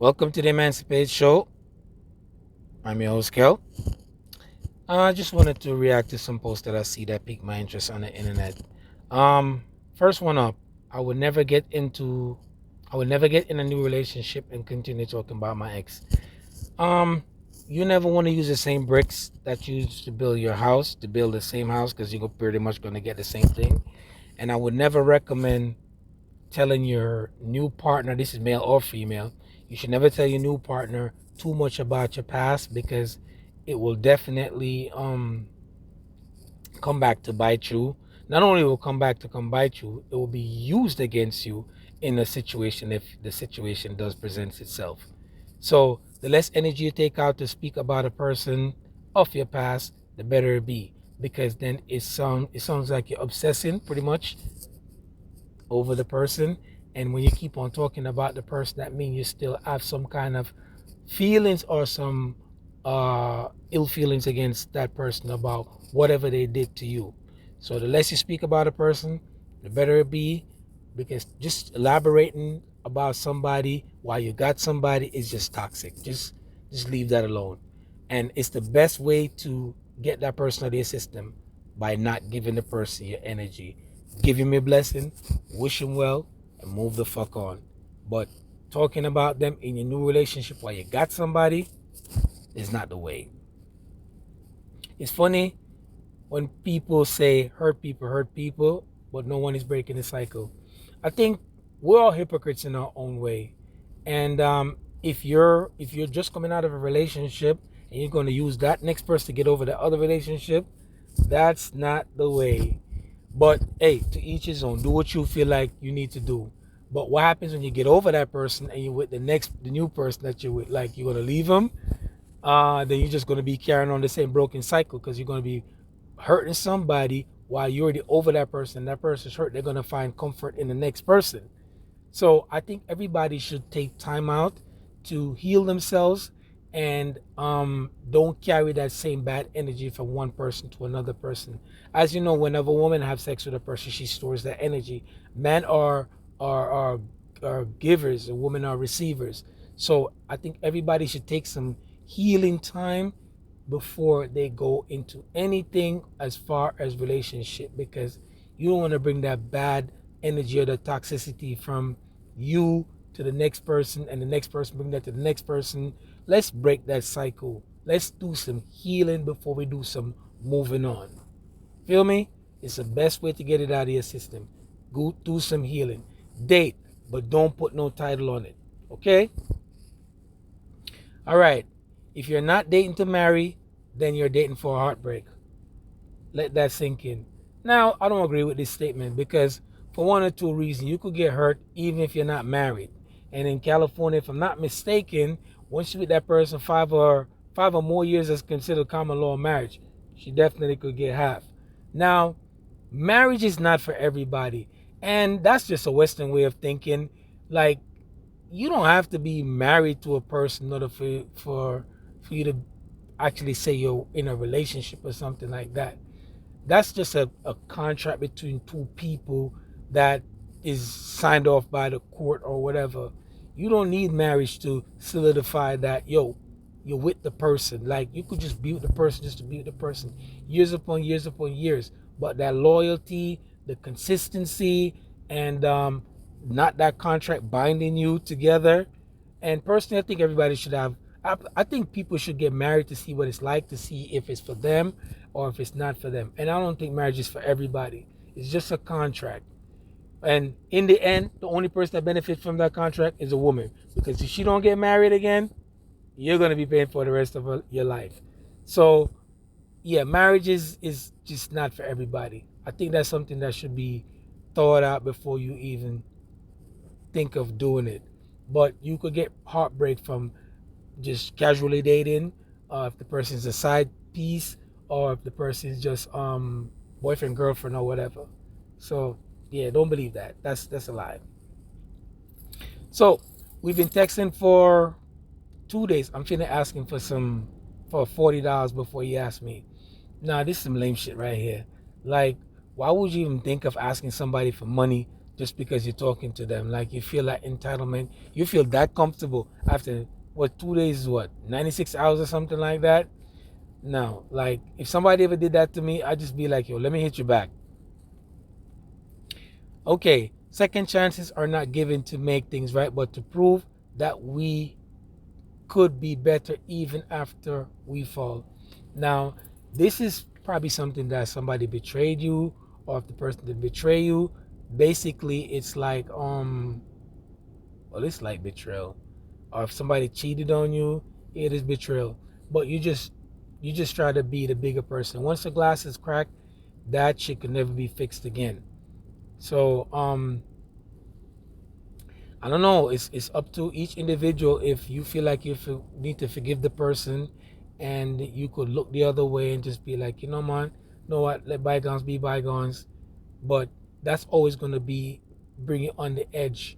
Welcome to the Emancipate Show. I'm your host, Kel. I just wanted to react to some posts that I see that piqued my interest on the internet. Um, First one up, I would never get into, I would never get in a new relationship and continue talking about my ex. Um, you never want to use the same bricks that you used to build your house to build the same house because you're pretty much going to get the same thing. And I would never recommend telling your new partner, this is male or female, you should never tell your new partner too much about your past because it will definitely come back to bite you. Not only will it come back to come bite you, it will be used against you in a situation if the situation does present itself. So the less energy you take out to speak about a person of your past, the better it be. Because then it sounds like you're obsessing pretty much over the person. And when you keep on talking about the person, that means you still have some kind of feelings or some ill feelings against that person about whatever they did to you. So the less you speak about a person, the better it be, because just elaborating about somebody while you got somebody is just toxic. Just leave that alone. And it's the best way to get that person out of your system by not giving the person your energy. Give him a blessing, wish him well, and move the fuck on. But talking about them in your new relationship while you got somebody is not the way. It's funny when people say hurt people, but no one is breaking the cycle. I think we're all hypocrites in our own way. And if you're just coming out of a relationship and you're going to use that next person to get over the other relationship, that's not the way. But hey, to each his own. Do what you feel like you need to do. But what happens when you get over that person and you're with the new person that you're with? Like you're gonna leave them, then you're just gonna be carrying on the same broken cycle because you're gonna be hurting somebody while you're already over that person. That person's hurt. They're gonna find comfort in the next person. So I think everybody should take time out to heal themselves and don't carry that same bad energy from one person to another person. As you know, whenever a woman has sex with a person, she stores that energy. Men are are, are givers, and women are receivers. So I think everybody should take some healing time before they go into anything as far as relationship, because you don't want to bring that bad energy or the toxicity from you to the next person and the next person bring that to the next person. Let's break that cycle. Let's do some healing before we do some moving on. Feel me? It's the best way to get it out of your system. Go do some healing. Date, but don't put no title on it. Okay? All right. If you're not dating to marry, then you're dating for a heartbreak. Let that sink in. Now, I don't agree with this statement because for one or two reasons, you could get hurt even if you're not married. And in California, if I'm not mistaken, once you with that person five or more years is considered common law marriage. She definitely could get half. Now, marriage is not for everybody. And that's just a Western way of thinking. Like, you don't have to be married to a person in order for you to actually say you're in a relationship or something like that. That's just a contract between two people that is signed off by the court or whatever. You don't need marriage to solidify that, you're with the person. Like, you could just be with the person just to be with the person years upon years upon years. But that loyalty, the consistency, and not that contract binding you together. And personally, I think everybody should have. I think people should get married to see what it's like, to see if it's for them or if it's not for them. And I don't think marriage is for everybody. It's just a contract. And in the end, the only person that benefits from that contract is a woman. Because if she don't get married again, you're gonna be paying for the rest of your life. So yeah, marriage is just not for everybody. I think that's something that should be thought out before you even think of doing it. But you could get heartbreak from just casually dating, if the person's a side piece, or if the person's just boyfriend, girlfriend, or whatever. So yeah, don't believe that. That's a lie. So we've been texting for 2 days. I'm finna asking for $40 before you ask me. Nah, this is some lame shit right here. Like, why would you even think of asking somebody for money just because you're talking to them. Like you feel that entitlement. You feel that comfortable after what 2 days is what 96 hours or something like that. No, like if somebody ever did that to me, I'd just be like, yo, let me hit you back. Okay, second chances are not given to make things right, but to prove that we could be better even after we fall. Now, this is probably something that somebody betrayed you, or if the person did betray you, basically it's like well, it's like betrayal. Or if somebody cheated on you, it is betrayal. But you just try to be the bigger person. Once the glass is cracked, that shit can never be fixed again. So I don't know. It's up to each individual. If you feel like need to forgive the person, and you could look the other way and just be like, man, you know what? Let bygones be bygones. But that's always going to be bring you on the edge.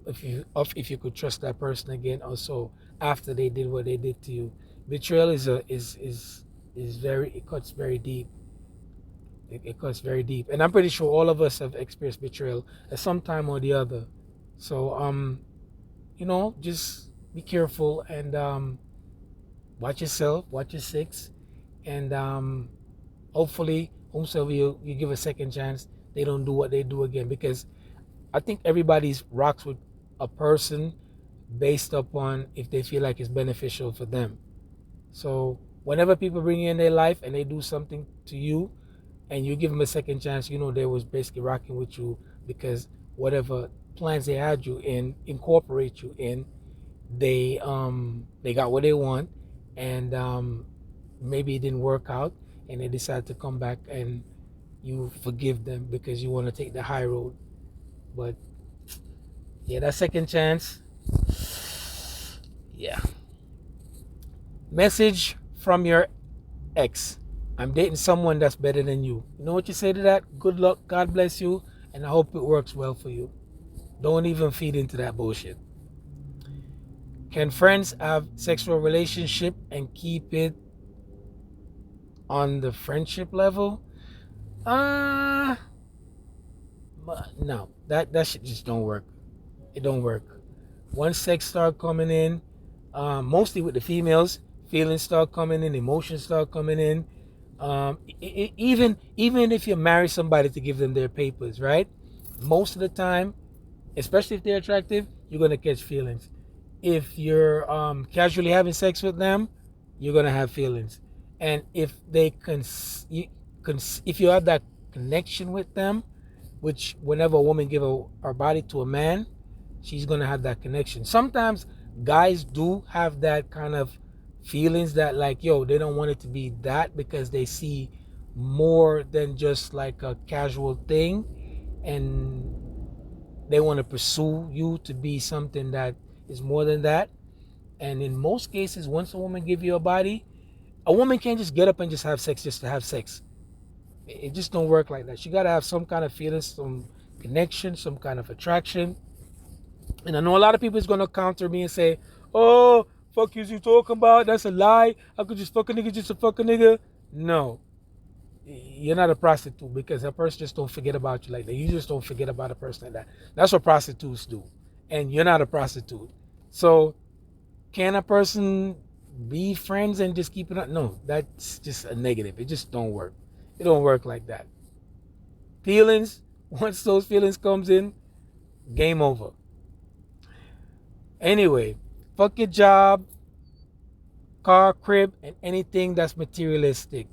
If you could trust that person again, also after they did what they did to you, betrayal is very, it cuts very deep. It cuts very deep, and I'm pretty sure all of us have experienced betrayal at some time or the other. So just be careful and watch yourself, watch your six, and hopefully, whomsoever you give a second chance, they don't do what they do again. Because I think everybody's rocks with a person based upon if they feel like it's beneficial for them. So whenever people bring you in their life and they do something to you, and you give them a second chance, they was basically rocking with you because whatever plans they had you in, incorporate you in, they got what they want, and maybe it didn't work out, and they decide to come back, and you forgive them because you want to take the high road. But yeah, that second chance, yeah. Message from your ex: I'm dating someone that's better than you. You know what you say to that? Good luck, God bless you, and I hope it works well for you. Don't even feed into that bullshit. Can friends have sexual relationship and keep it on the friendship level? Uh no. That shit just don't work. It don't work. Once sex start coming in, mostly with the females, feelings start coming in, emotions start coming in. Even if you marry somebody to give them their papers, right? Most of the time, especially if they're attractive, you're gonna catch feelings. If you're casually having sex with them, you're gonna have feelings. And if if you have that connection with them, which whenever a woman give her body to a man, she's gonna have that connection. Sometimes guys do have that kind of feelings that like, yo, they don't want it to be that because they see more than just like a casual thing, and they want to pursue you to be something that is more than that. And in most cases, once a woman give you a body, a woman can't just get up and just have sex just to have sex. It just don't work like that. She got to have some kind of feelings, some connection, some kind of attraction. And I know a lot of people is going to counter me and say, oh, fuck you talking about? That's a lie. I could just fuck a nigga just to fuck a nigga. No. You're not a prostitute, because a person just don't forget about you like that. You just don't forget about a person like that. That's what prostitutes do. And you're not a prostitute. So can a person be friends and just keep it up? No, that's just a negative. It just don't work. It don't work like that. Feelings, once those feelings comes in, game over. Anyway, fuck your job, car, crib, and anything that's materialistic.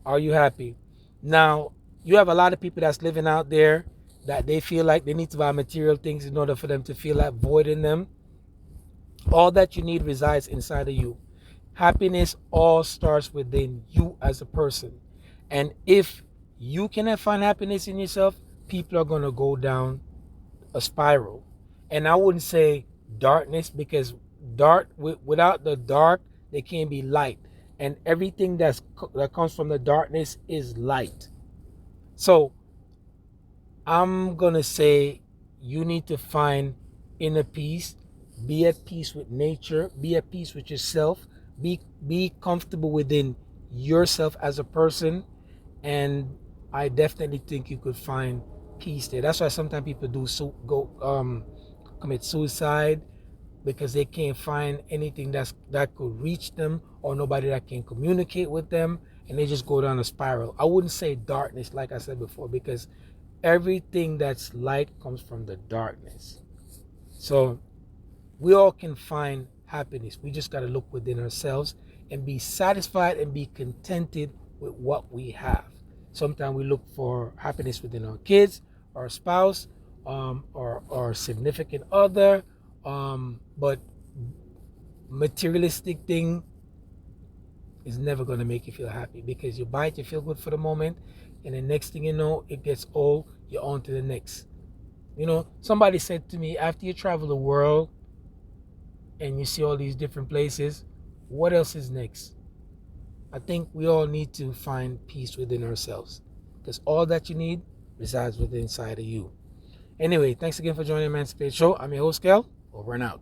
Are you happy? Now, you have a lot of people that's living out there that they feel like they need to buy material things in order for them to feel that void in them. All that you need resides inside of you. Happiness all starts within you as a person. And if you cannot find happiness in yourself, people are going to go down a spiral. And I wouldn't say darkness, because without the dark, there can't be light. And everything that comes from the darkness is light. So I'm going to say you need to find inner peace, be at peace with nature, be at peace with yourself, be comfortable within yourself as a person, and I definitely think you could find peace there. That's why sometimes people do commit suicide, because they can't find anything that could reach them, or nobody that can communicate with them, and they just go down a spiral. I wouldn't say darkness, like I said before, because everything that's light comes from the darkness. So we all can find happiness. We just got to look within ourselves and be satisfied and be contented with what we have. Sometimes we look for happiness within our kids, our spouse, or our significant other, but materialistic thing is never going to make you feel happy, because you buy it, you feel good for the moment, and the next thing you know, it gets old, you're on to the next. Somebody said to me, after you travel the world and you see all these different places, what else is next? I think we all need to find peace within ourselves, because all that you need resides within inside of you. Anyway, thanks again for joining the Emancipate Show. I'm your host, Kel. Over and out.